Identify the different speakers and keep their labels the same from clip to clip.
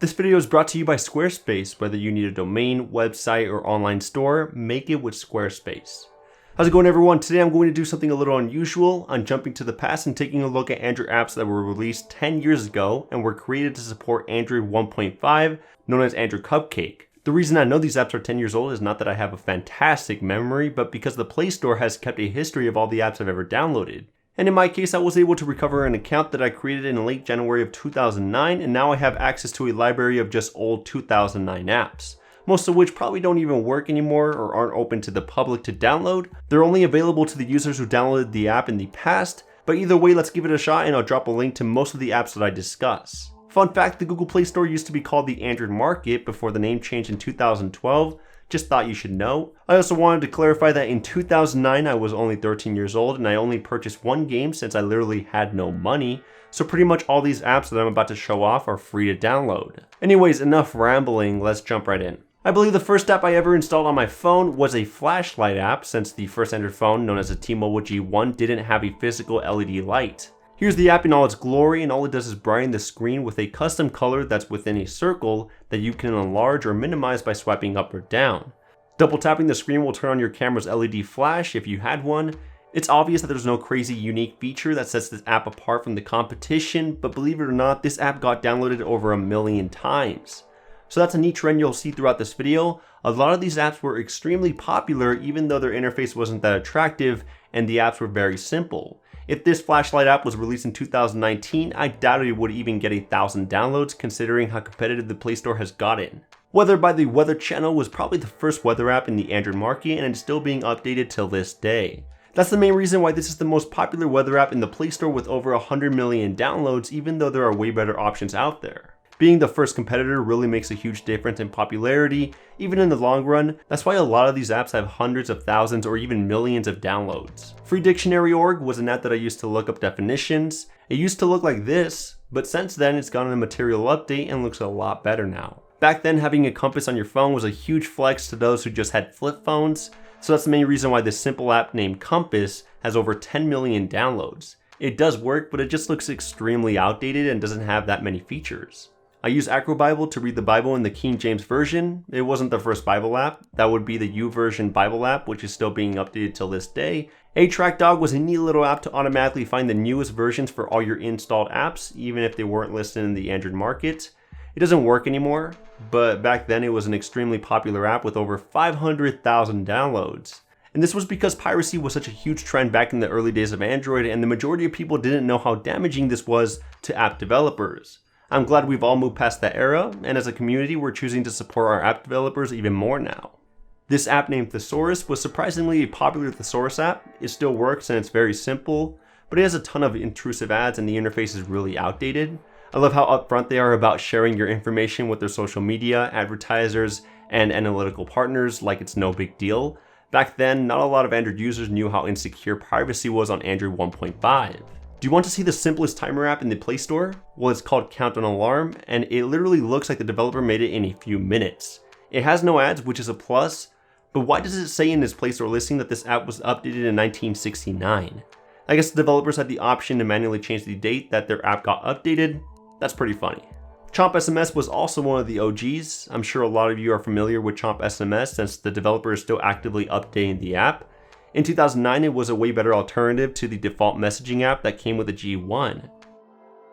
Speaker 1: This video is brought to you by Squarespace. Whether you need a domain, website, or online store, make it with Squarespace. How's it going, everyone? Today I'm going to do something a little unusual. I'm jumping to the past and taking a look at Android apps that were released 10 years ago and were created to support Android 1.5, known as Android Cupcake. The reason I know these apps are 10 years old is not that I have a fantastic memory, but because the Play Store has kept a history of all the apps I've ever downloaded. And in my case, I was able to recover an account that I created in late January of 2009, and now I have access to a library of just old 2009 apps. Most of which probably don't even work anymore or aren't open to the public to download. They're only available to the users who downloaded the app in the past, but either way, let's give it a shot and I'll drop a link to most of the apps that I discuss. Fun fact, the Google Play Store used to be called the Android Market before the name changed in 2012. Just thought you should know. I also wanted to clarify that in 2009 I was only 13 years old and I only purchased one game since I literally had no money. So pretty much all these apps that I'm about to show off are free to download. Anyways, enough rambling, let's jump right in. I believe the first app I ever installed on my phone was a flashlight app, since the first Android phone, known as a T-Mobile G1, didn't have a physical LED light. Here's the app in all its glory, and all it does is brighten the screen with a custom color that's within a circle that you can enlarge or minimize by swiping up or down. Double tapping the screen will turn on your camera's LED flash if you had one. It's obvious that there's no crazy unique feature that sets this app apart from the competition, but believe it or not, this app got downloaded over 1 million times. So that's a neat trend you'll see throughout this video. A lot of these apps were extremely popular even though their interface wasn't that attractive and the apps were very simple. If this flashlight app was released in 2019, I doubt it would even get 1,000 downloads considering how competitive the Play Store has gotten. Weather by the Weather Channel was probably the first weather app in the Android market and it's still being updated till this day. That's the main reason why this is the most popular weather app in the Play Store with over 100 million downloads, even though there are way better options out there. Being the first competitor really makes a huge difference in popularity, even in the long run. That's why a lot of these apps have hundreds of thousands or even millions of downloads. FreeDictionary.org was an app that I used to look up definitions. It used to look like this, but since then it's gotten a material update and looks a lot better now. Back then, having a compass on your phone was a huge flex to those who just had flip phones, so that's the main reason why this simple app named Compass has over 10 million downloads. It does work, but it just looks extremely outdated and doesn't have that many features. I use AcroBible to read the Bible in the King James Version. It wasn't the first Bible app. That would be the YouVersion Bible app, which is still being updated till this day. ATrackDog was a neat little app to automatically find the newest versions for all your installed apps, even if they weren't listed in the Android market. It doesn't work anymore, but back then it was an extremely popular app with over 500,000 downloads. And this was because piracy was such a huge trend back in the early days of Android, and the majority of people didn't know how damaging this was to app developers. I'm glad we've all moved past that era, and as a community we're choosing to support our app developers even more now. This app named Thesaurus was surprisingly a popular Thesaurus app. It still works and it's very simple, but it has a ton of intrusive ads and the interface is really outdated. I love how upfront they are about sharing your information with their social media, advertisers, and analytical partners like it's no big deal. Back then, not a lot of Android users knew how insecure privacy was on Android 1.5. Do you want to see the simplest timer app in the Play Store? Well, it's called Countdown Alarm, and it literally looks like the developer made it in a few minutes. It has no ads, which is a plus, but why does it say in this Play Store listing that this app was updated in 1969? I guess the developers had the option to manually change the date that their app got updated. That's pretty funny. Chomp SMS was also one of the OGs. I'm sure a lot of you are familiar with Chomp SMS since the developer is still actively updating the app. In 2009, it was a way better alternative to the default messaging app that came with the G1.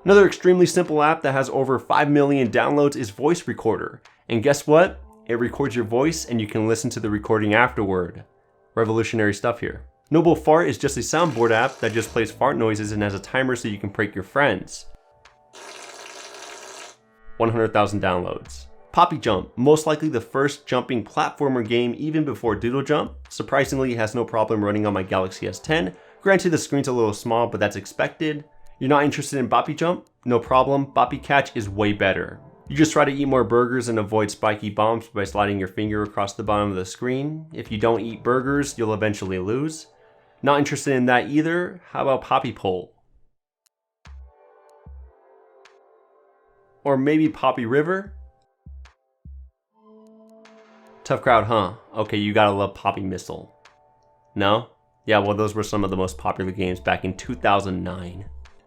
Speaker 1: Another extremely simple app that has over 5 million downloads is Voice Recorder. And guess what? It records your voice and you can listen to the recording afterward. Revolutionary stuff here. Noble Fart is just a soundboard app that just plays fart noises and has a timer so you can prank your friends. 100,000 downloads. Papi Jump, most likely the first jumping platformer game even before Doodle Jump. Surprisingly, it has no problem running on my Galaxy S10. Granted, the screen's a little small, but that's expected. You're not interested in Papi Jump? No problem, Papi Catch is way better. You just try to eat more burgers and avoid spiky bombs by sliding your finger across the bottom of the screen. If you don't eat burgers, you'll eventually lose. Not interested in that either? How about Papi Pole? Or maybe Papi River? Tough crowd, huh? Okay, you gotta love Papi Missile. No? Yeah, well, those were some of the most popular games back in 2009.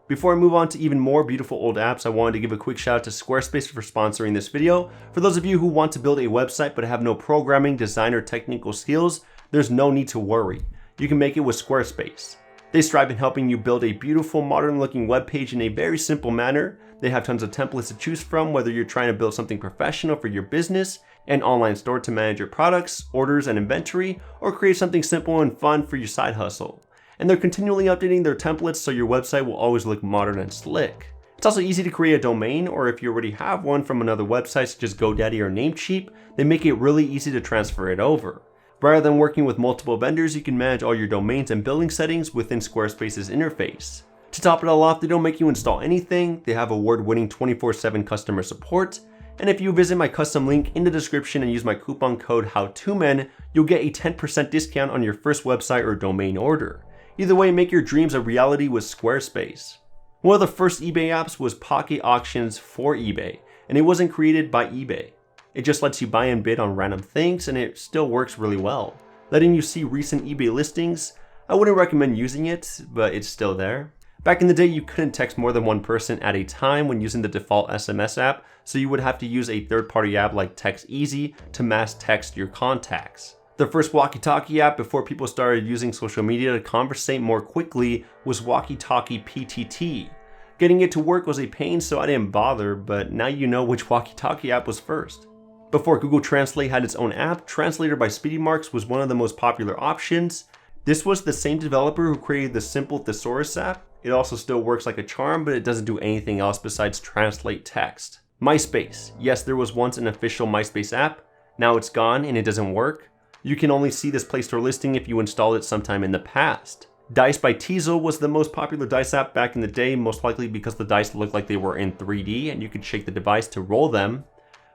Speaker 1: Before I move on to even more beautiful old apps, I wanted to give a quick shout out to Squarespace for sponsoring this video. For those of you who want to build a website but have no programming, design, or technical skills, there's no need to worry. You can make it with Squarespace. They strive in helping you build a beautiful, modern looking web page in a very simple manner. They have tons of templates to choose from, whether you're trying to build something professional for your business, an online store to manage your products, orders, and inventory, or create something simple and fun for your side hustle. And they're continually updating their templates so your website will always look modern and slick. It's also easy to create a domain, or if you already have one from another website such as GoDaddy or Namecheap, they make it really easy to transfer it over. Rather than working with multiple vendors, you can manage all your domains and billing settings within Squarespace's interface. To top it all off, they don't make you install anything, they have award-winning 24/7 customer support, and if you visit my custom link in the description and use my coupon code HowToMen, you'll get a 10% discount on your first website or domain order. Either way, make your dreams a reality with Squarespace. One of the first eBay apps was Pocket Auctions for eBay, and it wasn't created by eBay. It just lets you buy and bid on random things, and it still works really well. Letting you see recent eBay listings, I wouldn't recommend using it, but it's still there. Back in the day, you couldn't text more than one person at a time when using the default SMS app, so you would have to use a third-party app like TextEasy to mass text your contacts. The first walkie-talkie app before people started using social media to conversate more quickly was Walkie-Talkie PTT. Getting it to work was a pain, so I didn't bother, but now you know which walkie-talkie app was first. Before Google Translate had its own app, Translator by SpeedyMarks was one of the most popular options. This was the same developer who created the simple Thesaurus app. It also still works like a charm, but it doesn't do anything else besides translate text. MySpace. Yes, there was once an official MySpace app. Now it's gone and it doesn't work. You can only see this Play Store listing if you installed it sometime in the past. Dice by Teasel was the most popular dice app back in the day, most likely because the dice looked like they were in 3D and you could shake the device to roll them.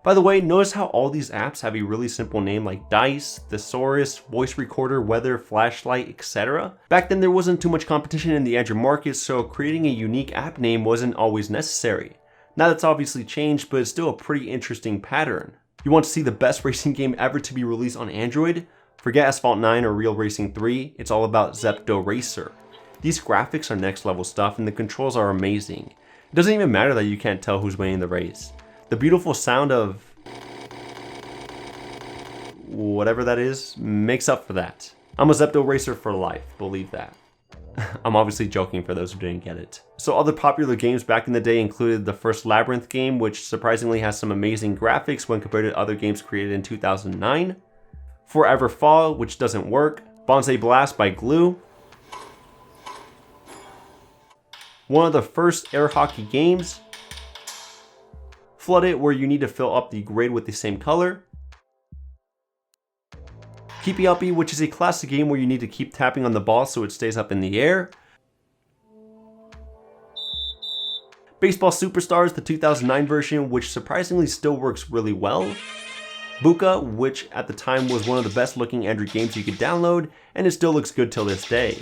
Speaker 1: By the way, notice how all these apps have a really simple name like Dice, Thesaurus, Voice Recorder, Weather, Flashlight, etc. Back then there wasn't too much competition in the Android market, so creating a unique app name wasn't always necessary. Now that's obviously changed, but it's still a pretty interesting pattern. You want to see the best racing game ever to be released on Android? Forget Asphalt 9 or Real Racing 3, it's all about ZeptoRacer. These graphics are next level stuff and the controls are amazing. It doesn't even matter that you can't tell who's winning the race. The beautiful sound of whatever that is makes up for that. I'm a ZeptoRacer for life, believe that. I'm obviously joking for those who didn't get it. So other popular games back in the day included the first Labyrinth game, which surprisingly has some amazing graphics when compared to other games created in 2009. Forever Fall, which doesn't work. Bonsai Blast by Glue. One of the first air hockey games. Flood It, where you need to fill up the grid with the same color. Keepy Uppy, which is a classic game where you need to keep tapping on the ball so it stays up in the air. Baseball Superstars, the 2009 version, which surprisingly still works really well. Buka, which at the time was one of the best looking Android games you could download, and it still looks good till this day.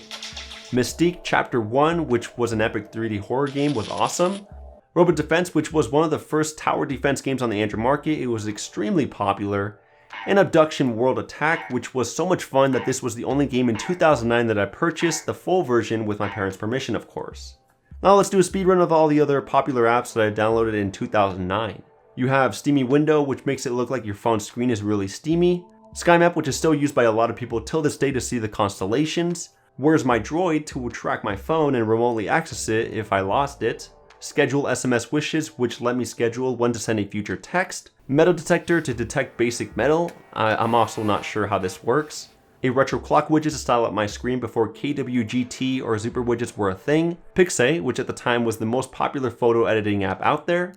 Speaker 1: Mystique Chapter 1, which was an epic 3D horror game, was awesome. Robot Defense, which was one of the first tower defense games on the Android market, it was extremely popular. And Abduction World Attack, which was so much fun that this was the only game in 2009 that I purchased, the full version with my parents' permission of course. Now let's do a speedrun of all the other popular apps that I downloaded in 2009. You have Steamy Window, which makes it look like your phone screen is really steamy. SkyMap, which is still used by a lot of people till this day to see the constellations. Where's My Droid, to track my phone and remotely access it if I lost it. Schedule SMS Wishes, which let me schedule when to send a future text. Metal Detector to detect basic metal. I'm also not sure how this works. A retro clock widget to style up my screen before KWGT or Super widgets were a thing. Pixay, which at the time was the most popular photo editing app out there.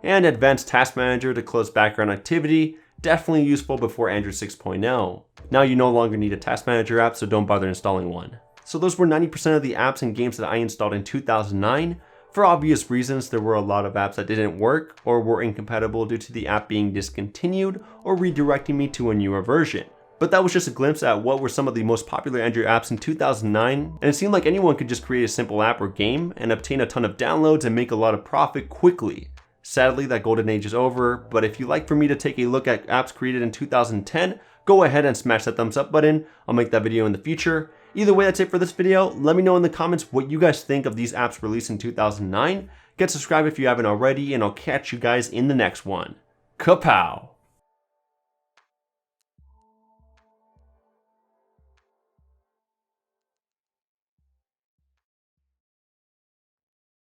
Speaker 1: And Advanced Task Manager to close background activity. Definitely useful before Android 6.0. Now you no longer need a task manager app, so don't bother installing one. So those were 90% of the apps and games that I installed in 2009. For obvious reasons, there were a lot of apps that didn't work or were incompatible due to the app being discontinued or redirecting me to a newer version. But that was just a glimpse at what were some of the most popular Android apps in 2009, and it seemed like anyone could just create a simple app or game and obtain a ton of downloads and make a lot of profit quickly. Sadly, that golden age is over, but if you'd like for me to take a look at apps created in 2010, go ahead and smash that thumbs up button. I'll make that video in the future. Either way, that's it for this video. Let me know in the comments what you guys think of these apps released in 2009. Get subscribed if you haven't already, and I'll catch you guys in the next one. Kapow!